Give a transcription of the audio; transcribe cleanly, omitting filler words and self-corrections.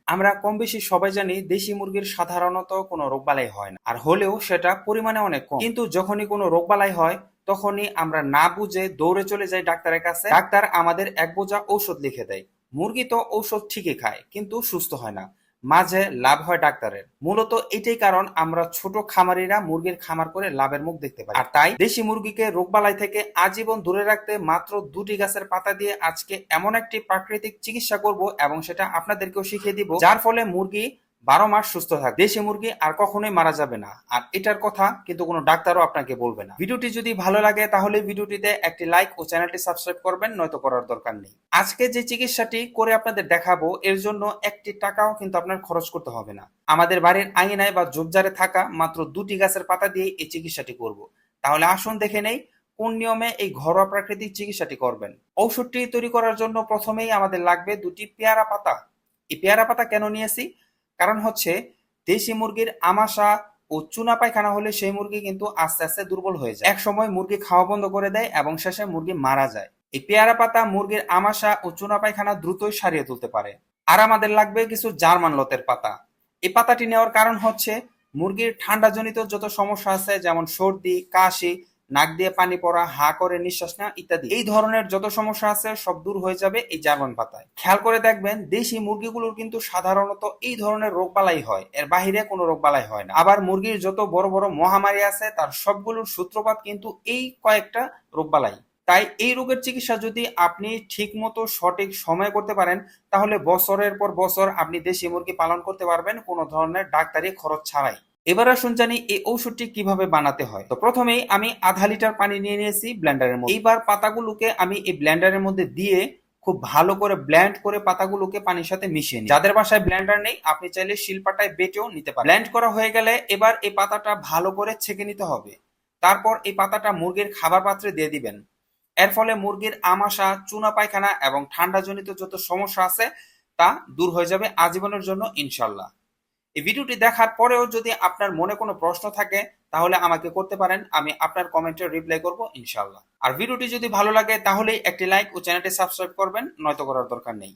আমরা কম বেশি সবাই জানি দেশি মুরগির সাধারণত কোনো রোগবালাই হয় না, আর হলেও সেটা পরিমাণে অনেক কম। কিন্তু যখনই কোনো রোগবালাই হয় তখনই আমরা না বুঝে দৌড়ে চলে যাই ডাক্তারের কাছে। ডাক্তার আমাদের এক বোঝা ঔষধ লিখে দেয়। মুরগি তো ঔষধ ঠিকই খায় কিন্তু সুস্থ হয় না, মাঝে লাভ হয় ডাক্তারের। মূলত এটাই কারণ আমরা ছোট খামারিরা মুরগির খামার করে লাভের মুখ দেখতে পাই। আর তাই দেশি মুরগিকে রোগবালাই থেকে আজীবন দূরে রাখতে মাত্র দুটি গাছের পাতা দিয়ে আজকে এমন একটি প্রাকৃতিক চিকিৎসা করব, এবং সেটা আপনাদেরকেও শিখিয়ে দিব, যার ফলে মুরগি 12 মাস সুস্থ থাকবে। দেশি মুরগি আর কখনোই মারা যাবে না, আর এটার কথা কিন্তু কোনো ডাক্তারও আপনাকে বলবে না। ভিডিওটি যদি ভালো লাগে তাহলে ভিডিওটিতে একটি লাইক ও চ্যানেলটি সাবস্ক্রাইব করবেন, নয়তো করার দরকার নেই। আজকে যে চিকিৎসাটি করে আপনাদের দেখাবো এর জন্য একটি টাকাও কিন্তু আপনার খরচ করতে হবে না। আমাদের বাড়ির আঙিনায় বা ঝোপঝাড়ে থাকা মাত্র দুটি গাছের পাতা দিয়ে এই চিকিৎসাটি করব। তাহলে আসুন দেখে নেই কোন নিয়মে এই ঘরোয়া প্রাকৃতিক চিকিৎসাটি করবেন। ঔষধটি তৈরি করার জন্য প্রথমেই আমাদের লাগবে দুটি পেয়ারা পাতা। এই পেয়ারা পাতা কেন নিয়েছি? কারণ হচ্ছে দেশি মুরগির আমাশা ও চুনা পায়খানা হলে সেই মুরগি কিন্তু আস্তে আস্তে দুর্বল হয়ে যায়, এক সময় মুরগি খাওয়া বন্ধ করে দেয় এবং শেষে মুরগি মারা যায়। এই পেয়ারা পাতা মুরগির আমাশা ও চুনা পায়খানা দ্রুতই সারিয়ে তুলতে পারে। আর আমাদের লাগবে কিছু জার্মান লতের পাতা। এই পাতাটি নেওয়ার কারণ হচ্ছে মুরগির ঠান্ডাজনিত যত সমস্যা আছে, যেমন সর্দি, কাশি, নাক দিয়ে পানি পড়া, হা করে নিঃশ্বাস নেওয়া ইত্যাদি, এই ধরনের যত সমস্যা আছে সব দূর হয়ে যাবে এই জার্মান পাতায়। খেয়াল করে দেখবেন দেশি মুরগিগুলোর কিন্তু সাধারণত এই ধরনের রোগবালাই হয়, এর বাহিরে কোনো রোগবালাই হয় না। আবার মুরগির যত বড় বড় মহামারী আছে তার সবগুলোর সূত্রপাত কিন্তু এই কয়েকটা রোগবালাই। তাই এই রোগের চিকিৎসা যদি আপনি ঠিক মতো সঠিক সময় করতে পারেন, তাহলে বছরের পর বছর আপনি দেশি মুরগি পালন করতে পারবেন কোনো ধরনের ডাক্তারি খরচ ছাড়াই। এবার আসুন জানি এই ঔষধটি কিভাবে বানাতে হয়। তো প্রথমেই আমি আধা লিটার পানি নিয়ে নিয়েছি ব্লেন্ডারের মধ্যে। এইবার পাতাগুলোকে আমি এই ব্লেন্ডারের মধ্যে দিয়ে খুব ভালো করে ব্লেন্ড করে পাতাগুলোকে পানির সাথে মিশিয়ে নিই। যাদের বাসায় ব্লেন্ডার নেই আপনি চাইলে শিলপাটায় বেটেও নিতে পারেন। ব্লেন্ড করা হয়ে গেলে এবার এই পাতাটা ভালো করে ছেঁকে নিতে হবে। তারপর এই পাতাটা মুরগির খাবার পাত্রে দিয়ে দিবেন। এর ফলে মুরগির আমাশা, চুনা পায়খানা এবং ঠান্ডাজনিত যত সমস্যা আছে তা দূর হয়ে যাবে আজীবনের জন্য ইনশাল্লাহ। এই ভিডিওটি দেখার পরেও যদি আপনার মনে কোনো প্রশ্ন থাকে তাহলে আমাকে করতে পারেন, আমি আপনার কমেন্টে রিপ্লাই করব ইনশাল্লাহ। আর ভিডিওটি যদি ভালো লাগে তাহলে একটি লাইক ও চ্যানেলটি সাবস্ক্রাইব করবেন, নয়তো করার দরকার নেই।